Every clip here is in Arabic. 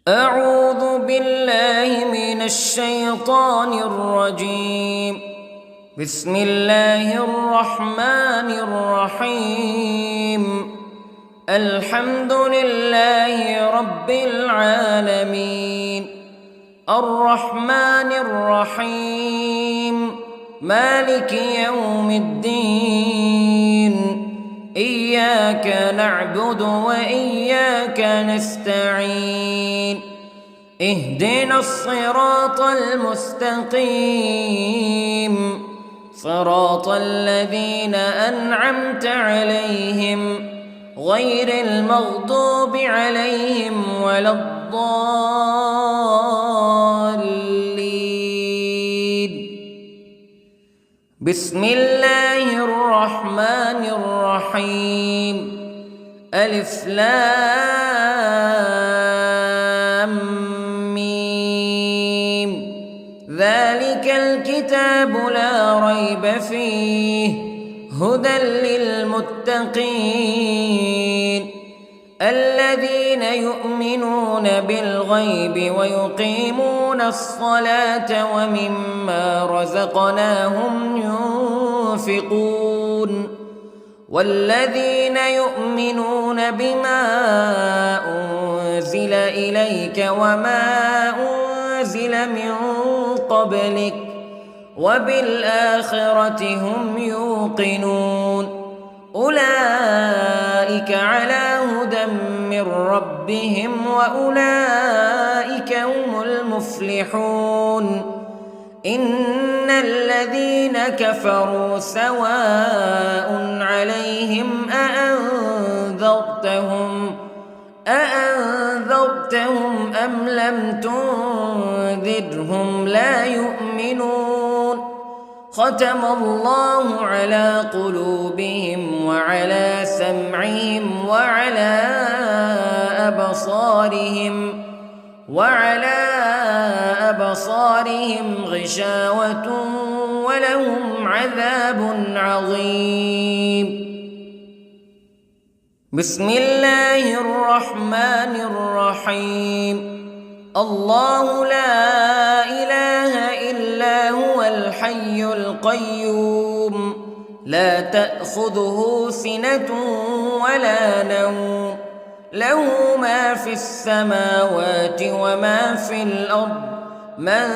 أعوذ بالله من الشيطان الرجيم. بسم الله الرحمن الرحيم. الحمد لله رب العالمين، الرحمن الرحيم، مالك يوم الدين. إياك نعبد وإياك نستعين. اهدنا الصراط المستقيم، صراط الذين أنعمت عليهم غير المغضوب عليهم ولا الضالين. بسم الله الرحمن الرحيم. ألف لام ميم. ذلك الكتاب لا ريب فيه هدى للمتقين الذين يؤمنون بالغيب ويقيمون الصلاة ومما رزقناهم ينفقون والذين يؤمنون بما أنزل إليك وما أنزل من قبلك وبالآخرة هم يوقنون. أولئك على هدى من ربهم وأولئك هم المفلحون. إن الذين كفروا سواء عليهم أأنذرتهم أم لم تنذرهم لا يؤمنون. ختم الله على قلوبهم وعلى سمعهم وعلى أبصارهم غشاوة ولهم عذاب عظيم. بسم الله الرحمن الرحيم. الله لا إله إلا هو الحي القيوم لا تأخذه سنة ولا نوم له ما في السماوات وما في الأرض. من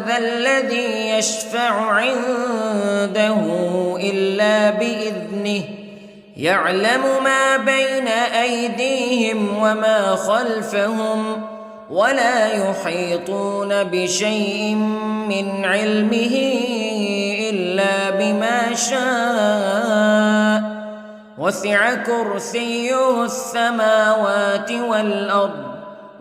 ذا الذي يشفع عنده إلا بإذنه يعلم ما بين أيديهم وما خلفهم ولا يحيطون بشيء من علمه إلا بما شاء. وسع كرسيه السماوات والأرض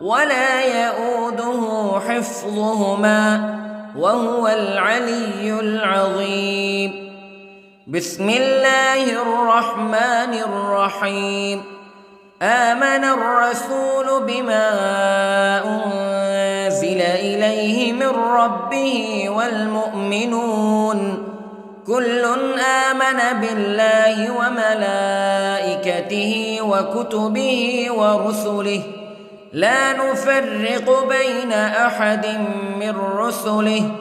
ولا يؤوده حفظهما وهو العلي العظيم. بسم الله الرحمن الرحيم. آمن الرسول بما أنزل إليه من ربه والمؤمنون كل آمن بالله وملائكته وكتبه ورسله لا نفرق بين أحد من رسله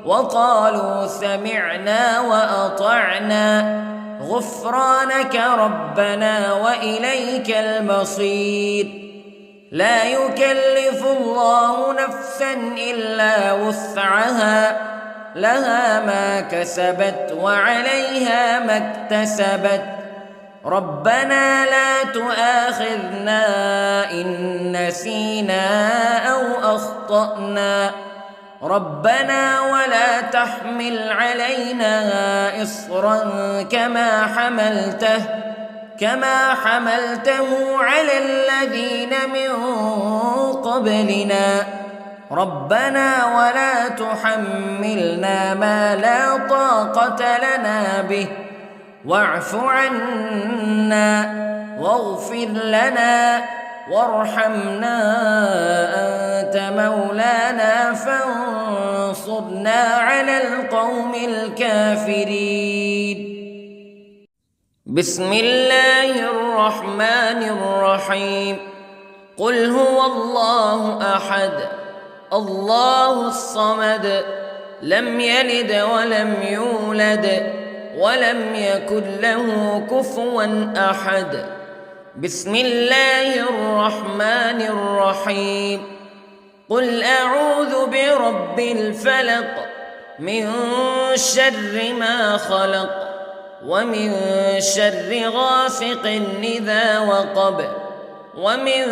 وقالوا سمعنا وأطعنا غفرانك ربنا وإليك المصير. لا يكلف الله نفسا إلا وسعها لها ما كسبت وعليها ما اكتسبت. ربنا لا تؤاخذنا إن نسينا أو أخطأنا ربنا ولا تحمل علينا إصرا كما حملته على الذين من قبلنا ربنا ولا تحملنا ما لا طاقة لنا به واعف عنا واغفر لنا وارحمنا أنت مولانا فانصرنا على القوم الكافرين. بسم الله الرحمن الرحيم. قل هو الله أحد الله الصمد لم يلد ولم يولد ولم يكن له كفوا أحد. بسم الله الرحمن الرحيم. قل أعوذ برب الفلق من شر ما خلق ومن شر غاسق إذا وقب ومن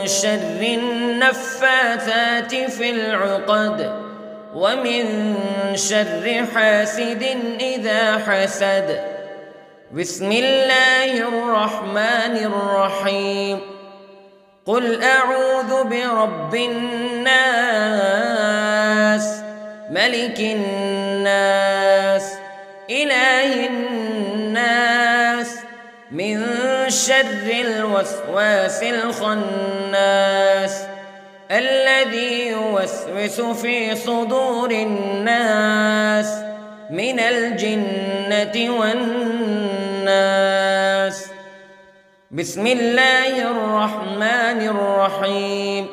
شر النفاثات في العقد ومن شر حاسد إذا حسد. بسم الله الرحمن الرحيم. قل أعوذ برب الناس ملك الناس إله الناس من شر الوسواس الخناس الذي يوسوس في صدور الناس من الجنة والناس. بسم الله الرحمن الرحيم.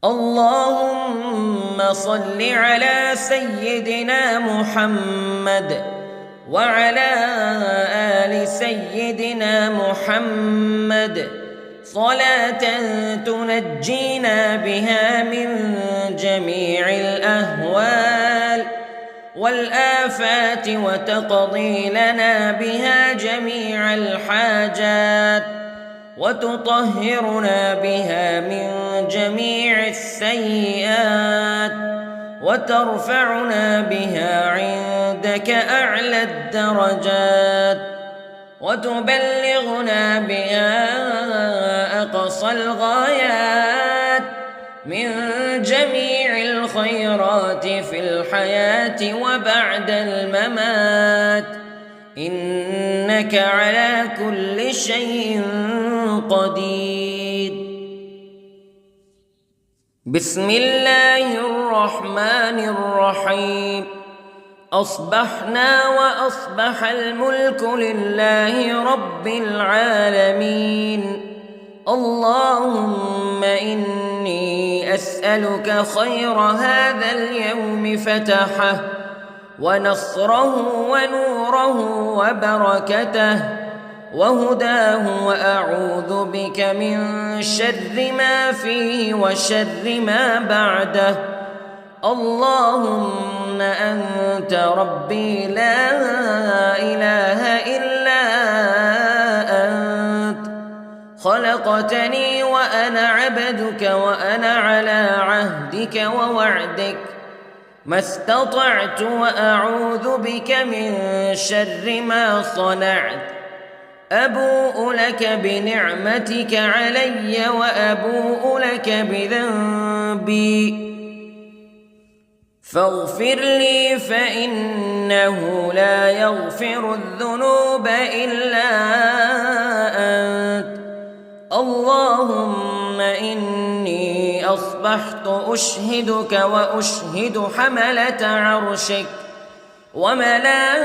اللهم صل على سيدنا محمد وعلى آل سيدنا محمد صلاة تنجينا بها من جميع الأهوال والآفات وتقضي لنا بها جميع الحاجات وتطهرنا بها من جميع السيئات وترفعنا بها عندك أعلى الدرجات وتبلغنا بها أقصى الغايات من جميع الخيرات في الحياة وبعد الممات إنك على كل شيء قدير. بسم الله الرحمن الرحيم. أصبحنا وأصبح الملك لله رب العالمين. اللهم إني أسألك خير هذا اليوم فتحه ونصره ونوره وبركته وهداه وأعوذ بك من شر ما فيه وشر ما بعده. اللهم أنت ربي لا إله إلا أنت خلقتني وأنا عبدك وأنا على عهدك ووعدك ما استطعت وأعوذ بك من شر ما صنعت. أبوء لك بنعمتك علي وأبوء لك بذنبي فاغفر لي فإنه لا يغفر الذنوب إلا أنت. اللهم إني أصبحت أشهدك وأشهد حملة عرشك وملائكتك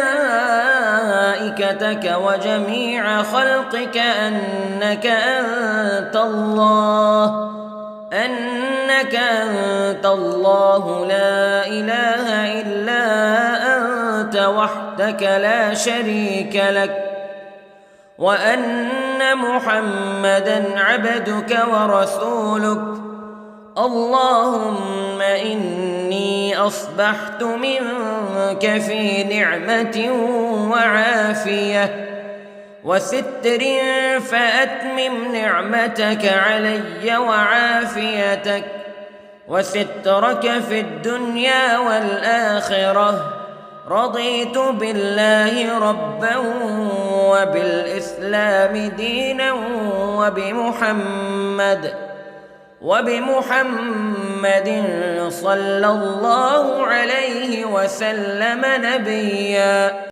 وجميع خلقك أنك أنت الله لا إله إلا أنت وحدك لا شريك لك وأن محمدًا عبدك ورسولك. اللهم إني أصبحت منك في نعمة وعافية وستر فأتمم نعمتك علي وعافيتك وسترك في الدنيا والآخرة. رضيت بالله ربا وبالإسلام دينا وبمحمد صلى الله عليه وسلم نبيا.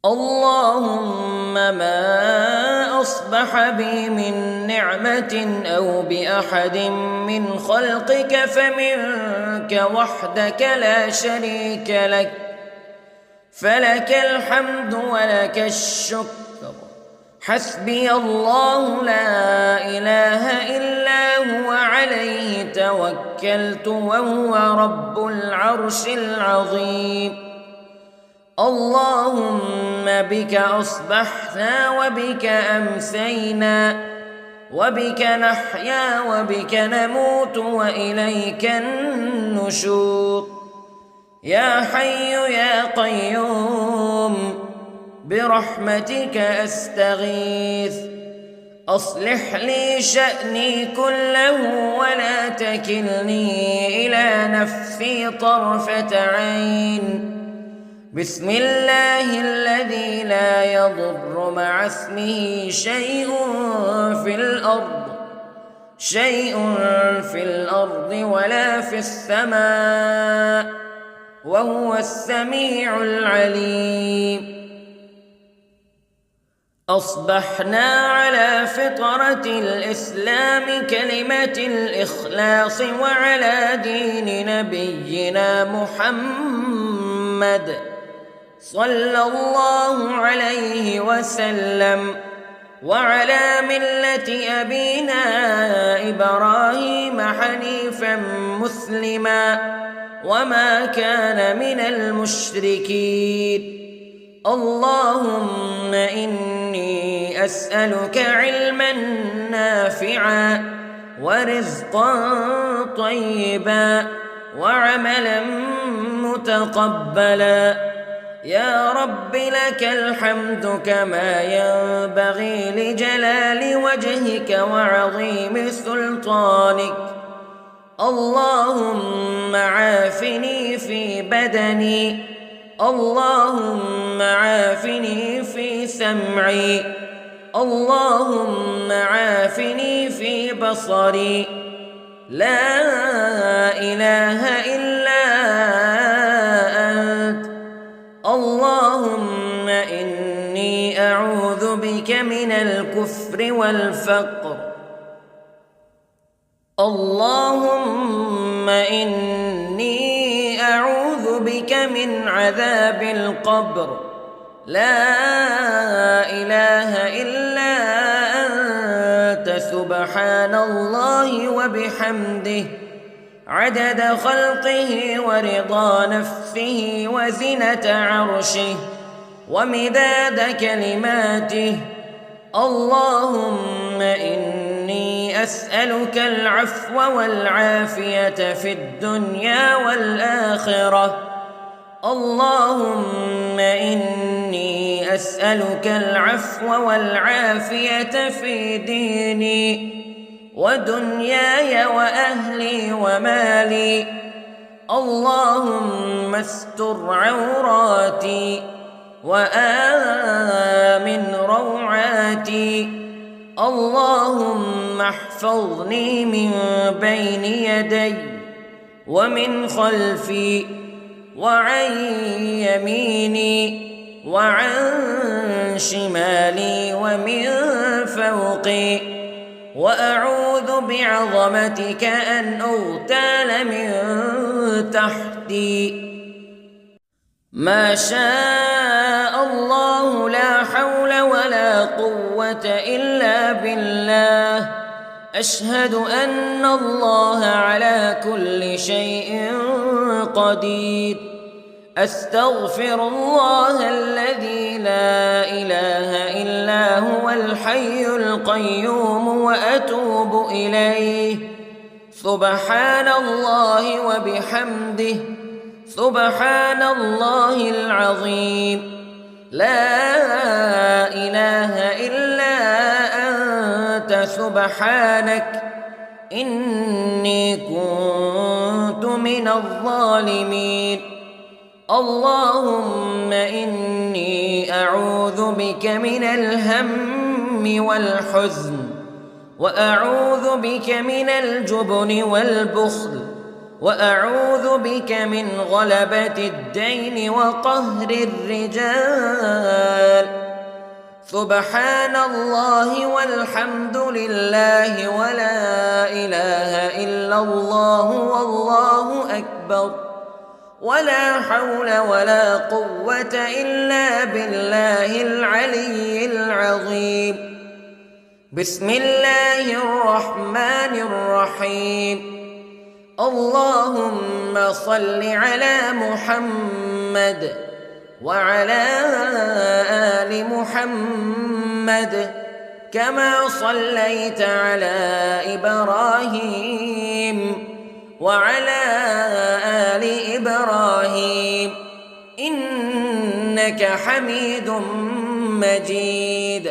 اللهم ما أصبح بي من نعمة أو بأحد من خلقك فمنك وحدك لا شريك لك فلك الحمد ولك الشكر حسبي الله لا إله إلا هو عليه توكلت وهو رب العرش العظيم. اللهم بك أصبحنا وبك أمسينا وبك نحيا وبك نموت وإليك النشور. يا حي يا قيوم برحمتك أستغيث، أصلح لي شأني كله ولا تكلني إلى نفسي طرفة عين. بسم الله الذي لا يضر مع اسمه شيء في الأرض ولا في السماء وهو السميع العليم. أصبحنا على فطرة الإسلام كلمة الإخلاص وعلى دين نبينا محمد صلى الله عليه وسلم وعلى ملة أبينا إبراهيم حنيفا مسلما وما كان من المشركين. اللهم إني أسألك علما نافعا ورزقا طيبا وعملا متقبلا. يا رب لك الحمد كما ينبغي لجلال وجهك وعظيم سلطانك. اللهم عافني في بدني، اللهم عافني في سمعي، اللهم عافني في بصري. لا إله إلا أنت. اللهم إني أعوذ بك من الكفر والفقر. اللهم إني أعوذ بك من عذاب القبر. لا إله إلا أنت سبحان الله وبحمده عدد خلقه ورضا نفسه وزنة عرشه ومداد كلماته. اللهم إني أسألك العفو والعافية في الدنيا والآخرة. اللهم إني أسألك العفو والعافية في ديني ودنياي وأهلي ومالي. اللهم استر عوراتي وآمن روعاتي. اللهم احفظني من بين يدي ومن خلفي وعن يميني وعن شمالي ومن فوقي، وأعوذ بعظمتك أن أغتال من تحتي. ما شاء الله لا حول ولا قوة إلا بالله. أشهد أن الله على كل شيء قدير. أستغفر الله الذي لا إله إلا هو الحي القيوم وأتوب إليه. سبحان الله وبحمده سبحان الله العظيم. لا إله إلا أنت سبحانك إني كنت من الظالمين. اللهم إني أعوذ بك من الهم والحزن، وأعوذ بك من الجبن والبخل، وأعوذ بك من غلبة الدين وقهر الرجال. سبحان الله والحمد لله ولا إله إلا الله والله أكبر. ولا حول ولا قوة إلا بالله العلي العظيم. بسم الله الرحمن الرحيم. اللهم صل على محمد وعلى آل محمد كما صليت على إبراهيم وعلى آل إبراهيم إنك حميد مجيد.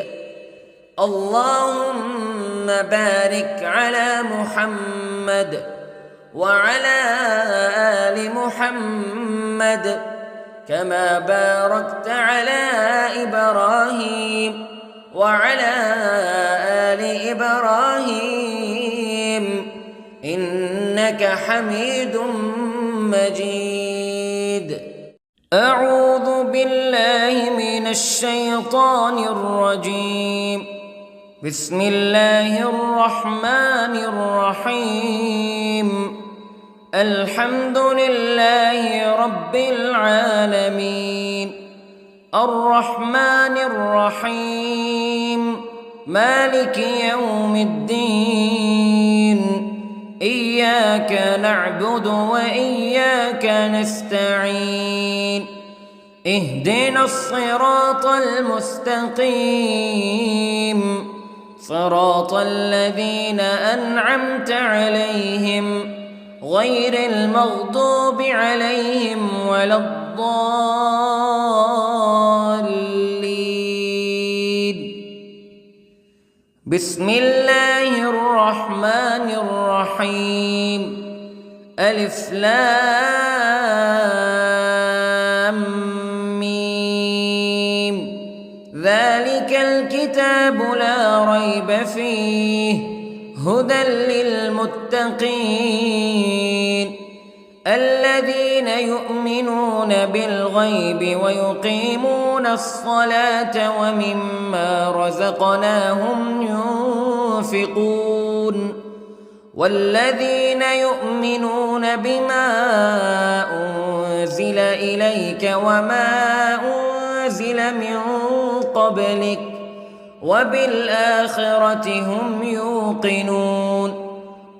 اللهم بارك على محمد وعلى آل محمد كما باركت على إبراهيم وعلى آل إبراهيم إنك حميد مجيد. أعوذ بالله من الشيطان الرجيم. بسم الله الرحمن الرحيم. الحمد لله رب العالمين الرحمن الرحيم مالك يوم الدين إياك نعبد وإياك نستعين اهدنا الصراط المستقيم صراط الذين أنعمت عليهم غير المغضوب عليهم ولا الضالين. بسم الله الرحمن الرحيم. ألف لام ميم ذلك الكتاب لا ريب فيه هدى للمتقين الذين يؤمنون بالغيب ويقيمون الصلاة ومما رزقناهم ينفقون والذين يؤمنون بما أنزل إليك وما أنزل من قبلك وبالآخرة هم يوقنون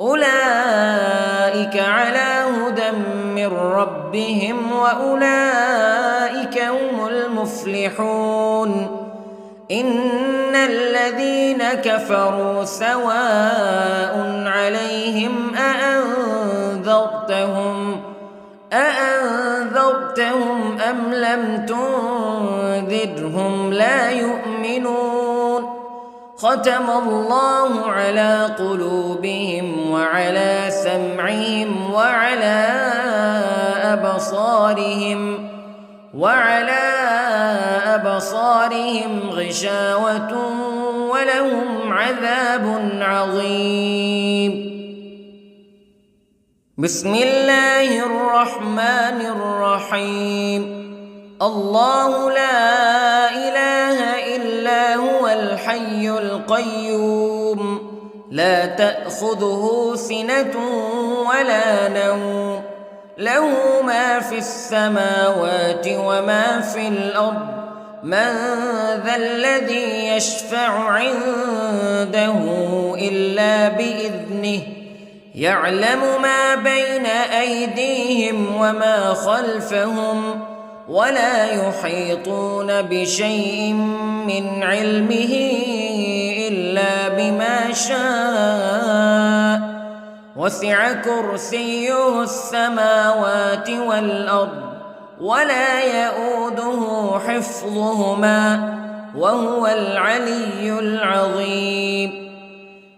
أولئك على هدى من ربهم وأولئك هم المفلحون. إن الذين كفروا سواء عليهم أأنذرتهم أم لم تنذرهم لا يؤمنون. ختم الله على قلوبهم وعلى سمعهم وعلى أبصارهم غشاوة ولهم عذاب عظيم. بسم الله الرحمن الرحيم. الله لا إله إلا هو الحي القيوم لا تأخذه سنة ولا نوم له ما في السماوات وما في الأرض من ذا الذي يشفع عنده إلا بإذنه يعلم ما بين أيديهم وما خلفهم ولا يحيطون بشيء من علمه إلا بما شاء وسع كرسيه السماوات والأرض ولا يؤوده حفظهما وهو العلي العظيم.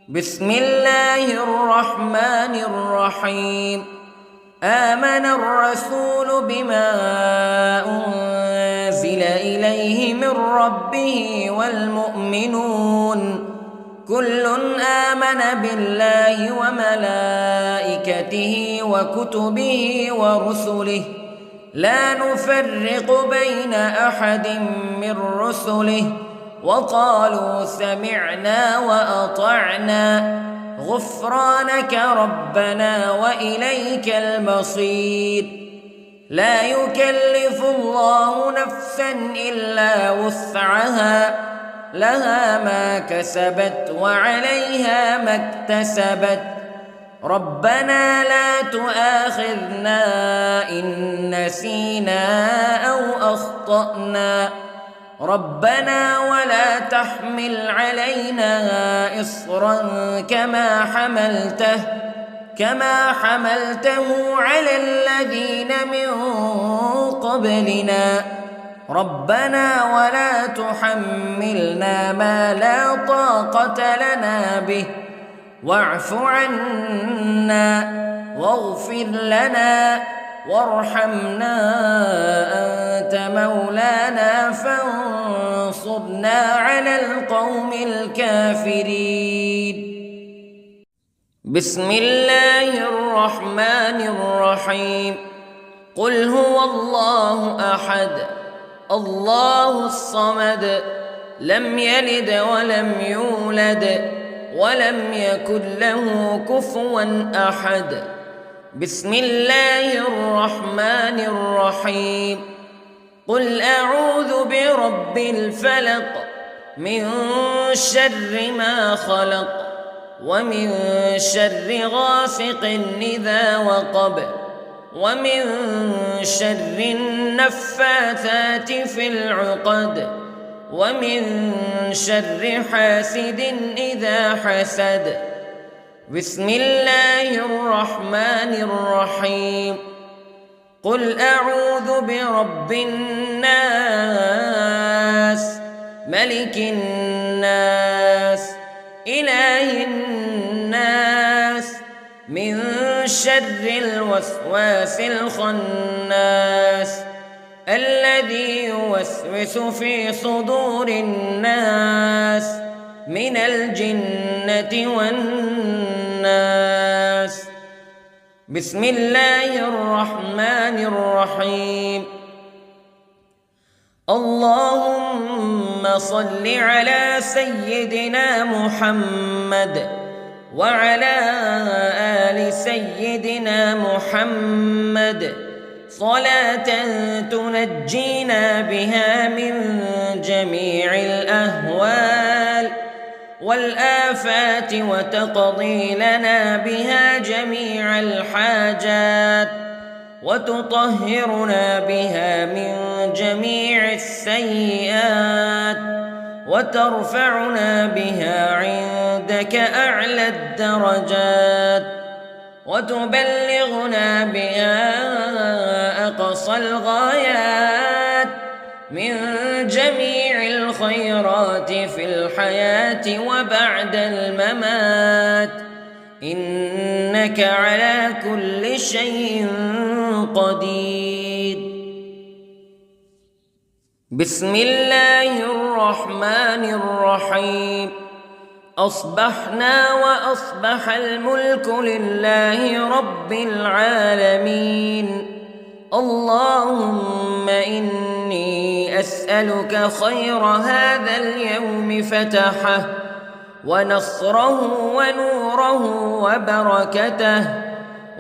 بسم الله الرحمن الرحيم. آمن الرسول بما أنزل إليه من ربه والمؤمنون كل آمن بالله وملائكته وكتبه ورسله لا نفرق بين أحد من رسله وقالوا سمعنا وأطعنا غفرانك ربنا وإليك المصير. لا يكلف الله نفسا إلا وسعها لها ما كسبت وعليها ما اكتسبت ربنا لا تؤاخذنا إن نسينا أو أخطأنا ربنا ولا تحمل علينا إصرا كما حملته على الذين من قبلنا ربنا ولا تحملنا ما لا طاقة لنا به واعف عنا واغفر لنا وارحمنا أنت مولانا فانصرنا على القوم الكافرين. بسم الله الرحمن الرحيم. قل هو الله أحد الله الصمد لم يلد ولم يولد ولم يكن له كفوا أحد. بسم الله الرحمن الرحيم. قل أعوذ برب الفلق من شر ما خلق ومن شر غاسق إذا وقب ومن شر النفاثات في العقد ومن شر حاسد إذا حسد. بسم الله الرحمن الرحيم. قل أعوذ برب الناس ملك الناس إله الناس من شر الوسواس الخناس الذي يوسوس في صدور الناس من الجنة والناس. بسم الله الرحمن الرحيم. اللهم صل على سيدنا محمد وعلى آل سيدنا محمد صلاة تنجينا بها من جميع الأهوال والآفات وتقضي لنا بها جميع الحاجات وتطهرنا بها من جميع السيئات وترفعنا بها عندك أعلى الدرجات وتبلغنا بها أقصى الغايات من جميع الخيرات في الحياة وبعد الممات إنك على كل شيء قدير. بسم الله الرحمن الرحيم. أصبحنا وأصبح الملك لله رب العالمين. اللهم إني أسألك خير هذا اليوم فتحه ونصره ونوره وبركته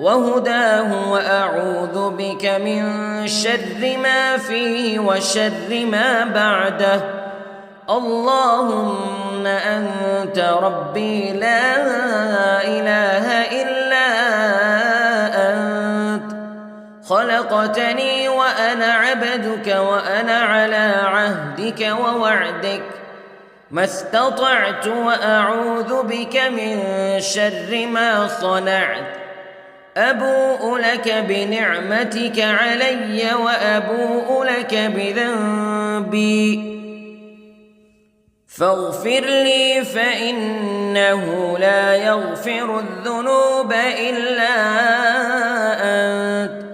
وهداه وأعوذ بك من شر ما فيه وشر ما بعده. اللهم أنت ربي لا إله إلا أنت خلقتني وأنا عبدك وأنا على عهدك ووعدك ما استطعت وأعوذ بك من شر ما صنعت. أبوء لك بنعمتك علي وأبوء لك بذنبي فاغفر لي فإنه لا يغفر الذنوب إلا أنت.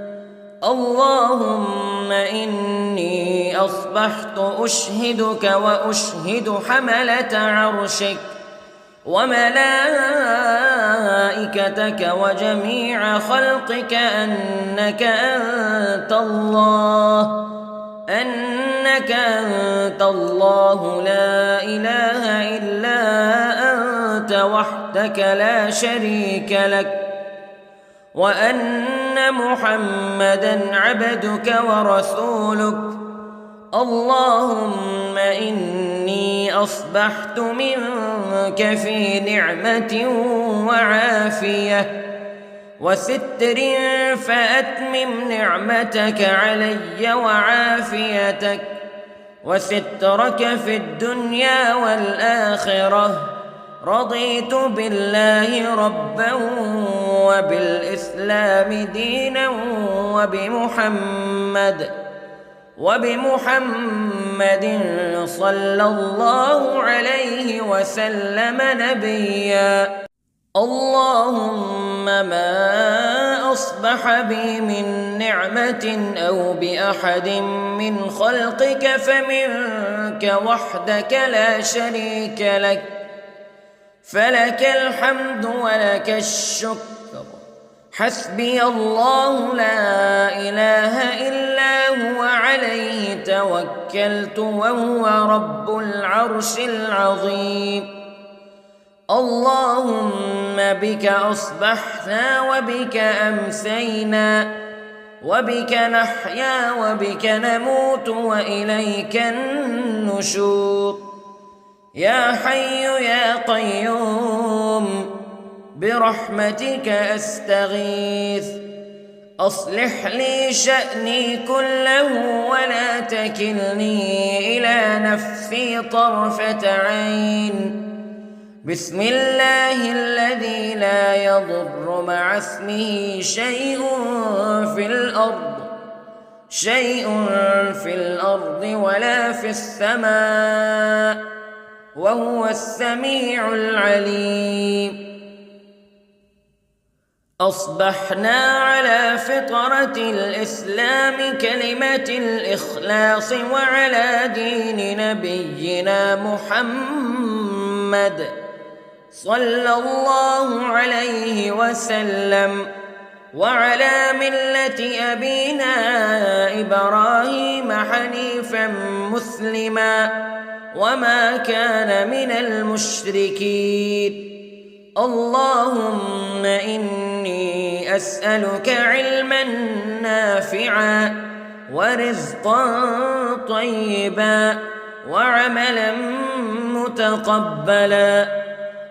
اللهم إني أصبحت أشهدك وأشهد حملة عرشك وملائكتك وجميع خلقك أنك أنت الله لا إله إلا أنت وحدك لا شريك لك وأن محمدًا عبدك ورسولك. اللهم إني أصبحت منك في نعمة وعافية وستر، فأتمم نعمتك علي وعافيتك وسترك في الدنيا والآخرة. رضيت بالله ربا وبالإسلام دينا وبمحمد صلى الله عليه وسلم نبيا. اللهم ما أصبح بي من نعمة أو بأحد من خلقك فمنك وحدك لا شريك لك، فلك الحمد ولك الشكر. حسبي الله لا إله إلا هو عليه توكلت وهو رب العرش العظيم. اللهم بك أصبحنا وبك أمسينا وبك نحيا وبك نموت وإليك النشور. يا حي يا قيوم برحمتك أستغيث، أصلح لي شأني كله ولا تكلني إلى نفسي طرفة عين. بسم الله الذي لا يضر مع اسمه شيء في الأرض ولا في السماء، وهو السميع العليم. أصبحنا على فطرة الإسلام كلمة الإخلاص وعلى دين نبينا محمد صلى الله عليه وسلم، وعلى ملة أبينا إبراهيم حنيفا مسلما وما كان من المشركين. اللهم إني أسألك علما نافعا ورزقا طيبا وعملا متقبلا.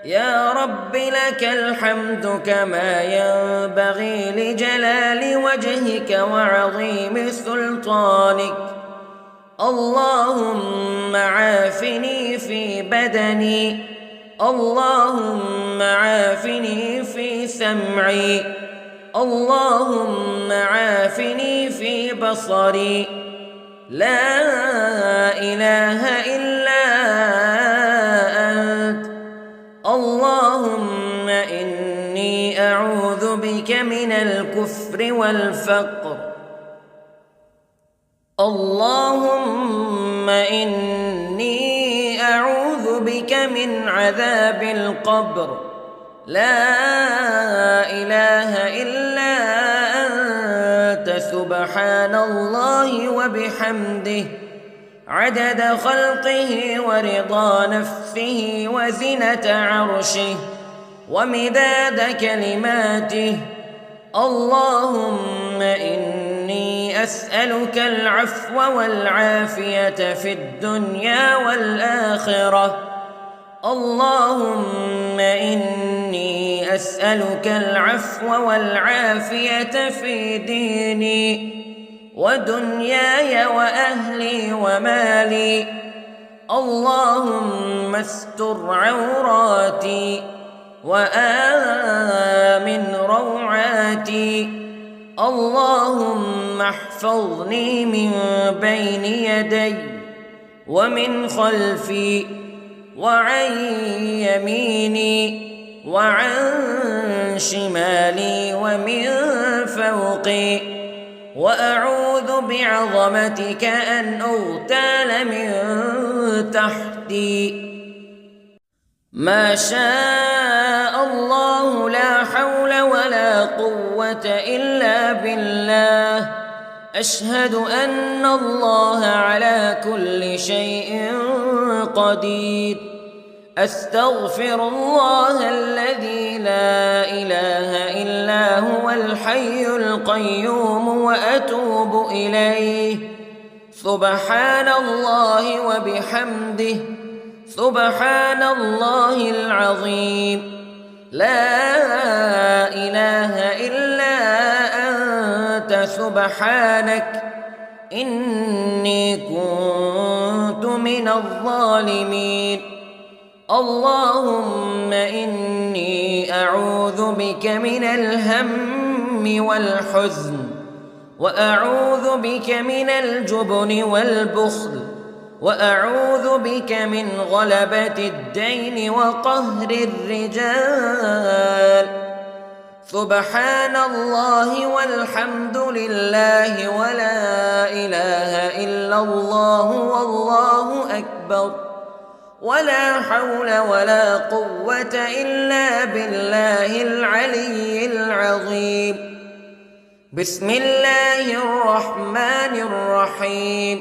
يا رب لك الحمد كما ينبغي لجلال وجهك وعظيم سلطانك. اللهم عافني في بدني، اللهم عافني في سمعي، اللهم عافني في بصري. لا إله إلا أنت. اللهم إني أعوذ بك من الكفر والفقر. اللهم إني أعوذ بك من عذاب القبر. لا إله إلا أنت سبحان الله وبحمده عدد خلقه ورضا نفسه وزنة عرشه ومداد كلماته. اللهم إني أسألك العفو والعافية في الدنيا والآخرة. اللهم إني أسألك العفو والعافية في ديني ودنياي وأهلي ومالي. اللهم استر عوراتي وآمن روعاتي. اللهم احفظني من بين يدي ومن خلفي وعن يميني وعن شمالي ومن فوقي، وأعوذ بعظمتك أن أغتال من تحتي. ما شاء الله لا حول ولا قوة إلا بالله. أشهد أن الله على كل شيء قدير. أستغفر الله الذي لا إله إلا هو الحي القيوم وأتوب إليه. سبحان الله وبحمده، سبحان الله العظيم. لا إله إلا أنت سبحانك إني كنت من الظالمين. اللهم إني أعوذ بك من الهم والحزن، وأعوذ بك من الجبن والبخل، وأعوذ بك من غلبة الدين وقهر الرجال. سبحان الله والحمد لله ولا إله إلا الله والله أكبر، ولا حول ولا قوة إلا بالله العلي العظيم. بسم الله الرحمن الرحيم.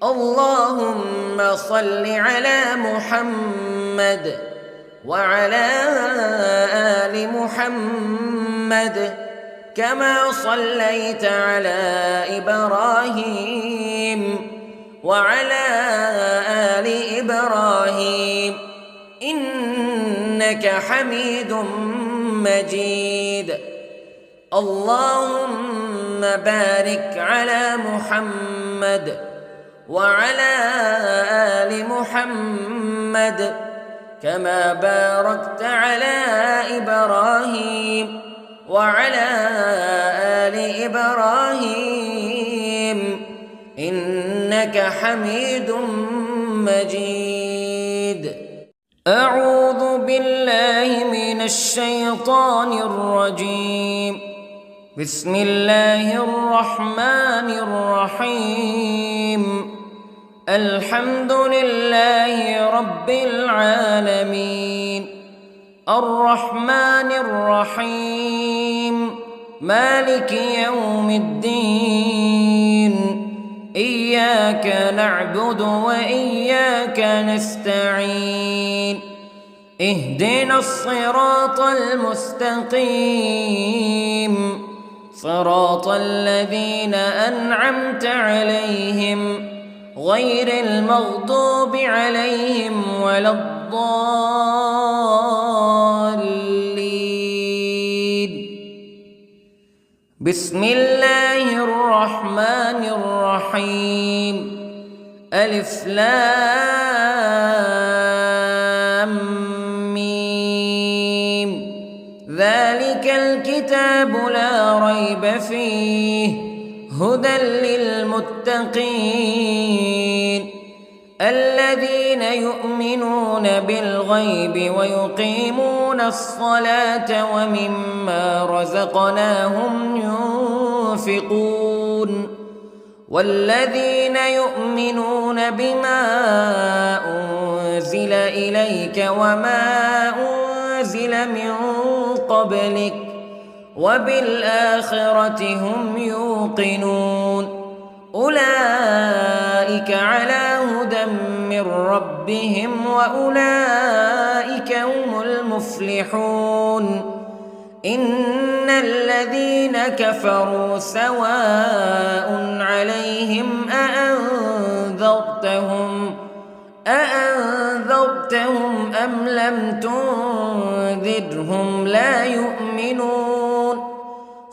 اللهم صل على محمد وعلى آل محمد كما صليت على إبراهيم وعلى آل إبراهيم إنك حميد مجيد. اللهم بارك على محمد وعلى آل محمد كما باركت على إبراهيم وعلى آل إبراهيم إنك حميد مجيد. أعوذ بالله من الشيطان الرجيم. بسم الله الرحمن الرحيم. الحمد لله رب العالمين، الرحمن الرحيم، مالك يوم الدين. إياك نعبد وإياك نستعين. اهدنا الصراط المستقيم، صراط الذين أنعمت عليهم غير المغضوب عليهم ولا الضالين. بسم الله الرحمن الرحيم. ألف لام ميم. ذلك الكتاب لا ريب فيه هدى للمتقين الذين يؤمنون بالغيب ويقيمون الصلاة ومما رزقناهم ينفقون والذين يؤمنون بما أنزل إليك وما أنزل من قبلك وبالآخرة هم يوقنون أولئك على هدى من ربهم وأولئك هم المفلحون. إن الذين كفروا سواء عليهم أأنذرتهم أم لم تنذرهم لا يؤمنون.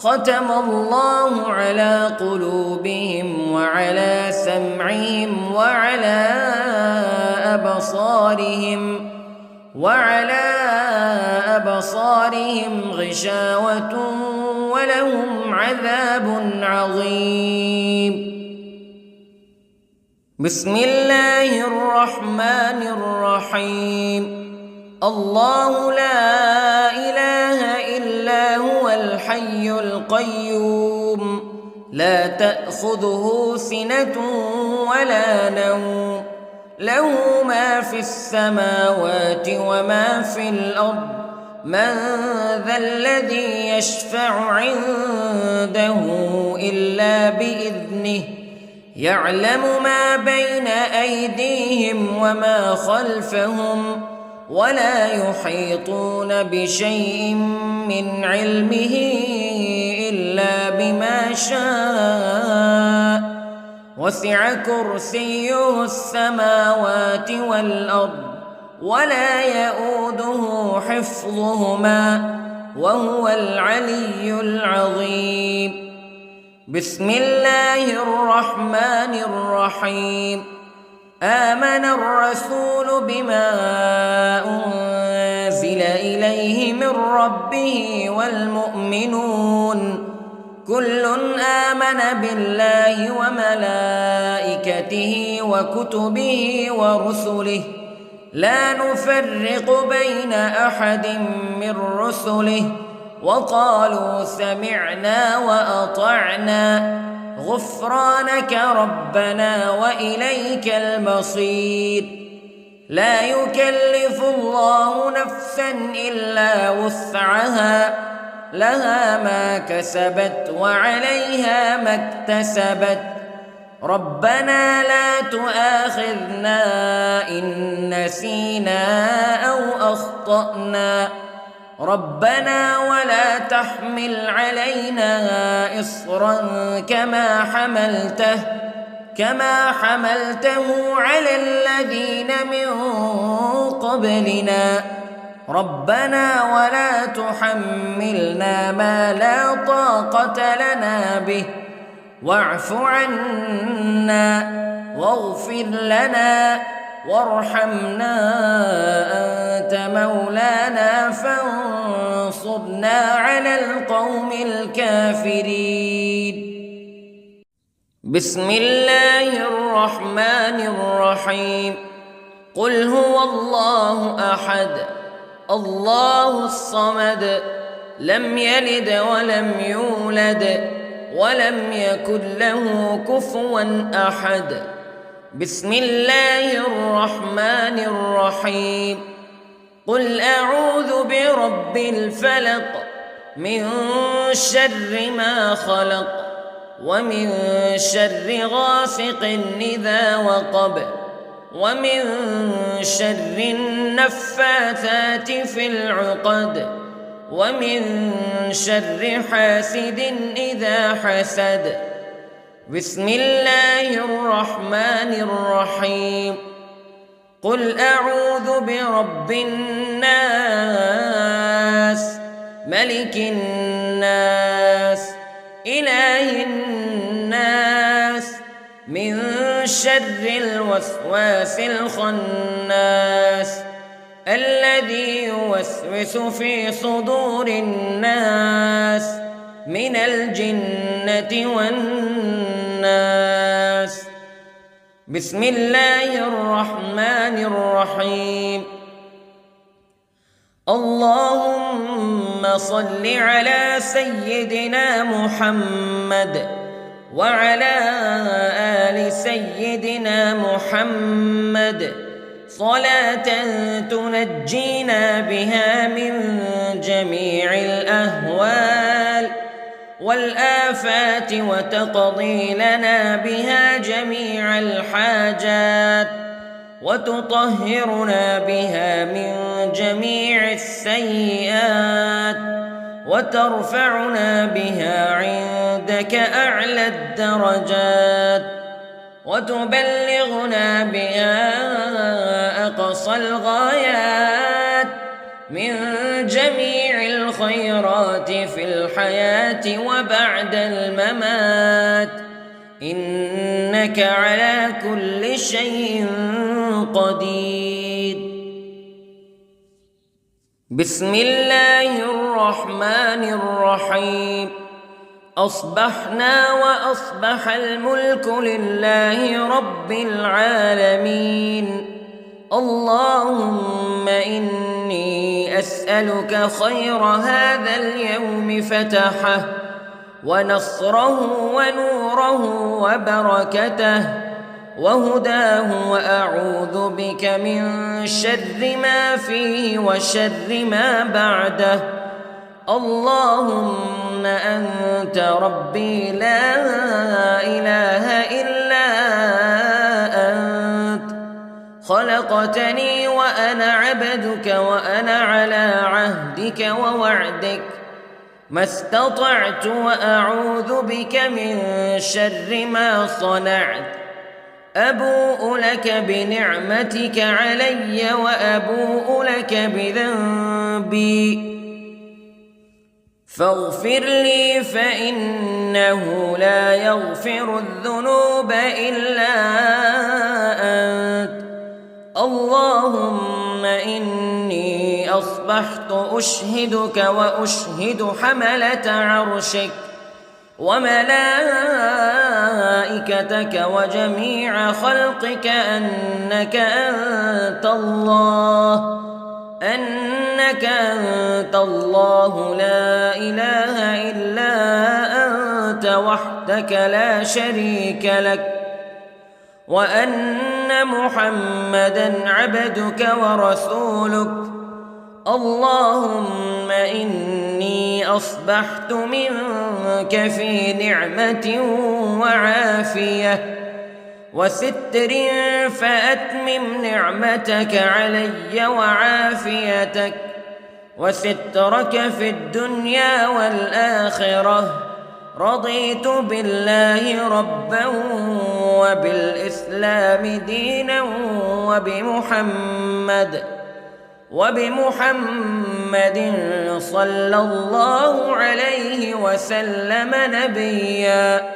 ختم الله على قلوبهم وعلى سمعهم وعلى أبصارهم غشاوة ولهم عذاب عظيم. بسم الله الرحمن الرحيم. الله لا إله إلا هو الحي القيوم لا تأخذه سنة ولا نوم له ما في السماوات وما في الأرض من ذا الذي يشفع عنده إلا بإذنه يعلم ما بين أيديهم وما خلفهم ولا يحيطون بشيء من علمه إلا بما شاء وسع كرسيه السماوات والأرض ولا يئوده حفظهما وهو العلي العظيم. بسم الله الرحمن الرحيم. آمن الرسول بما أنزل إليه من ربه والمؤمنون كل آمن بالله وملائكته وكتبه ورسله لا نفرق بين أحد من رسله وقالوا سمعنا وأطعنا غفرانك ربنا وإليك المصير. لا يكلف الله نفسا إلا وسعها لها ما كسبت وعليها ما اكتسبت ربنا لا تؤاخذنا إن نسينا أو أخطأنا ربنا ولا تحمل علينا إصرا كما حملته على الذين من قبلنا ربنا ولا تحملنا ما لا طاقة لنا به واعف عنا واغفر لنا وارحمنا أنت مولانا فانصرنا على القوم الكافرين. بسم الله الرحمن الرحيم. قل هو الله أحد الله الصمد لم يلد ولم يولد ولم يكن له كفوا أحد. بسم الله الرحمن الرحيم. قل أعوذ برب الفلق من شر ما خلق ومن شر غاسق إذا وقب ومن شر النفاثات في العقد ومن شر حاسد إذا حسد. بسم الله الرحمن الرحيم. قل أعوذ برب الناس ملك الناس إله الناس من شر الوسواس الخناس الذي يوسوس في صدور الناس من الجنة والناس. بسم الله الرحمن الرحيم. اللهم صل على سيدنا محمد وعلى آل سيدنا محمد صلاة تنجينا بها من جميع الأهوال والآفات وتقضي لنا بها جميع الحاجات وتطهرنا بها من جميع السيئات وترفعنا بها عندك أعلى الدرجات وتبلغنا بها أقصى الغايات من جميع الخيرات في الحياة وبعد الممات إنك على كل شيء قدير. بسم الله الرحمن الرحيم. أصبحنا وأصبح الملك لله رب العالمين. اللهم إني أسألك خير هذا اليوم فتحه ونصره ونوره وبركته وهداه وأعوذ بك من شر ما فيه وشر ما بعده. اللهم أنت ربي لا إله إلا أنت خلقتني وأنا عبدك وأنا على عهدك ووعدك ما استطعت وأعوذ بك من شر ما صنعت أبوء لك بنعمتك علي وأبوء لك بذنبي فاغفر لي فإنه لا يغفر الذنوب إلا أنت اللهم إني أصبحت أشهدك وأشهد حملة عرشك وملائكتك وجميع خلقك أنك أنت الله لا إله إلا أنت وحدك لا شريك لك وأن محمدًا عبدك ورسولك اللهم إني أصبحت منك في نعمة وعافية وستر فأتمم نعمتك علي وعافيتك وسترك في الدنيا والآخرة رضيت بالله ربا وبالإسلام دينا وبمحمد صلى الله عليه وسلم نبيا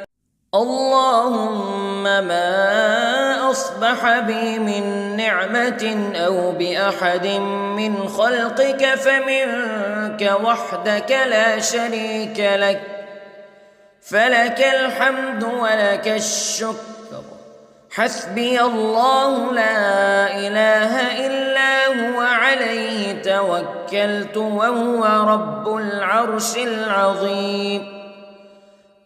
اللهم ما أصبح بي من نعمة أو بأحد من خلقك فمنك وحدك لا شريك لك فلك الحمد ولك الشكر حسبي الله لا إله إلا هو عليه توكلت وهو رب العرش العظيم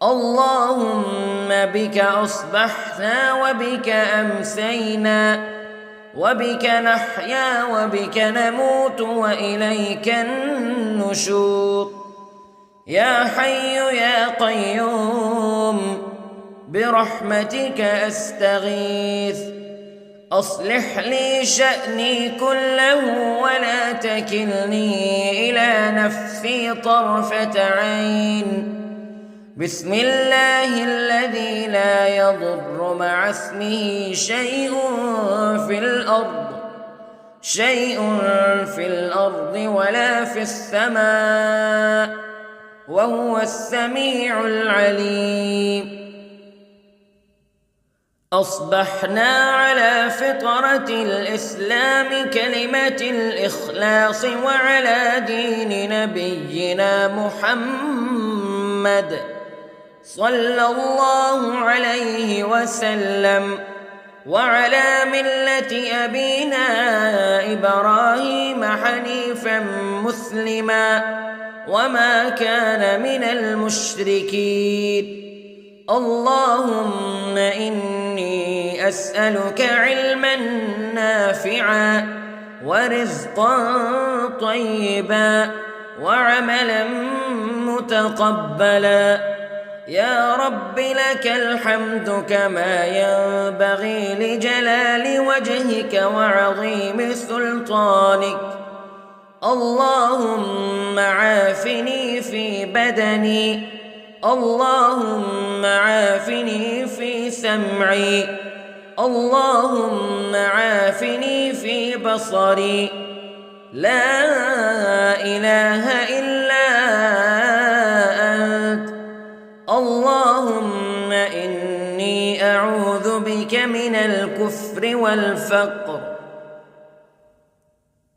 اللهم بك أصبحنا وبك أمسينا وبك نحيا وبك نموت وإليك النشور يا حي يا قيوم برحمتك أستغيث أصلح لي شأني كله ولا تكلني إلى نفسي طرفة عين بسم الله الذي لا يضر مع اسمه شيء في الأرض ولا في السماء وهو السميع العليم أصبحنا على فطرة الإسلام كلمة الإخلاص وعلى دين نبينا محمد صلى الله عليه وسلم وعلى ملة أبينا إبراهيم حنيفا مسلما وما كان من المشركين اللهم إني أسألك علما نافعا ورزقا طيبا وعملا متقبلا يا رب لك الحمد كما ينبغي لجلال وجهك وعظيم سلطانك اللهم عافني في بدني اللهم عافني في سمعي اللهم عافني في بصري لا إله إلا أنت اللهم إني أعوذ بك من الكفر والفقر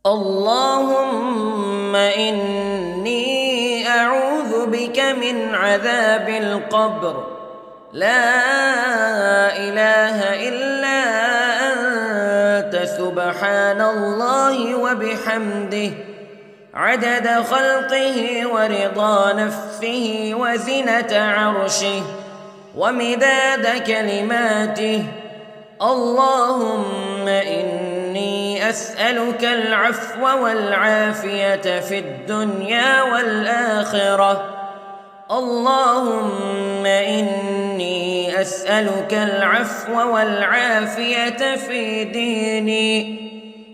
اللهم إني أعوذ بك من عذاب القبر لا إله إلا أنت سبحان الله وبحمده عدد خلقه ورضا نفسه وزنة عرشه ومداد كلماته اللهم إني أسألك العفو والعافية في الدنيا والآخرة اللهم إني إني أسألك العفو والعافية في ديني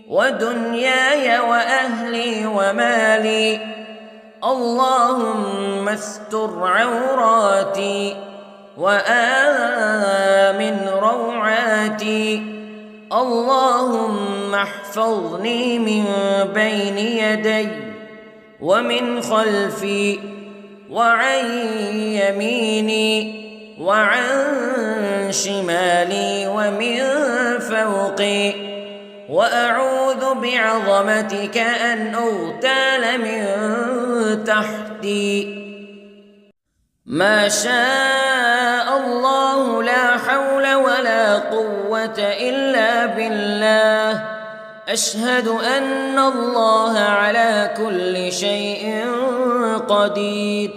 ودنياي وأهلي ومالي. اللهم استر عوراتي وآمن روعاتي. اللهم احفظني من بين يدي ومن خلفي وعن يميني وعن شمالي ومن فوقي. وأعوذ بعظمتك أن أغتال من تحتي. ما شاء الله لا حول ولا قوة إلا بالله. أشهد أن الله على كل شيء قدير.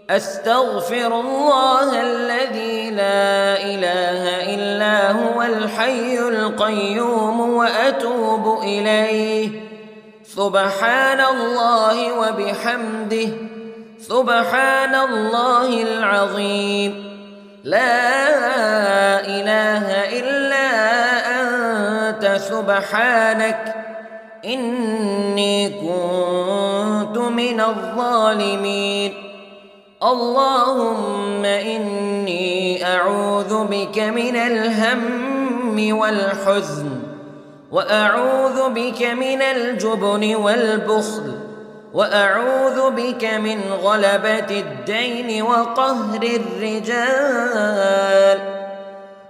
أستغفر الله الذي لا إله إلا هو الحي القيوم وأتوب إليه. سبحان الله وبحمده سبحان الله العظيم. لا إله إلا أنت سبحانك إني كنت من الظالمين. اللهم إني أعوذ بك من الهم والحزن وأعوذ بك من الجبن والبخل وأعوذ بك من غلبة الدين وقهر الرجال.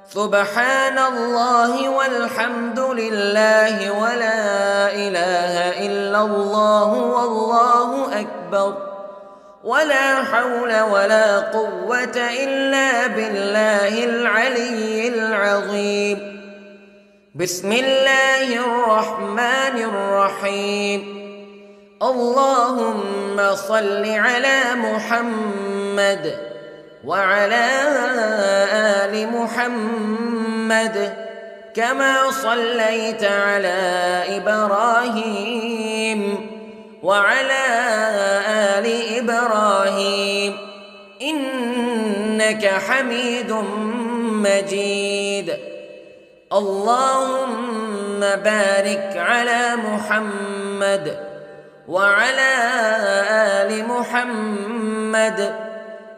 سبحان الله والحمد لله ولا إله إلا الله والله أكبر ولا حول ولا قوة إلا بالله العلي العظيم. بسم الله الرحمن الرحيم. اللهم صل على محمد وعلى آل محمد كما صليت على إبراهيم وعلى آل إبراهيم إنك حميد مجيد. اللهم بارك على محمد وعلى آل محمد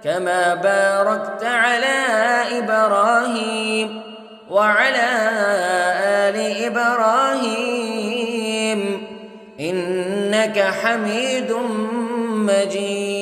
كما باركت على إبراهيم وعلى آل إبراهيم إنك حميد مجيد.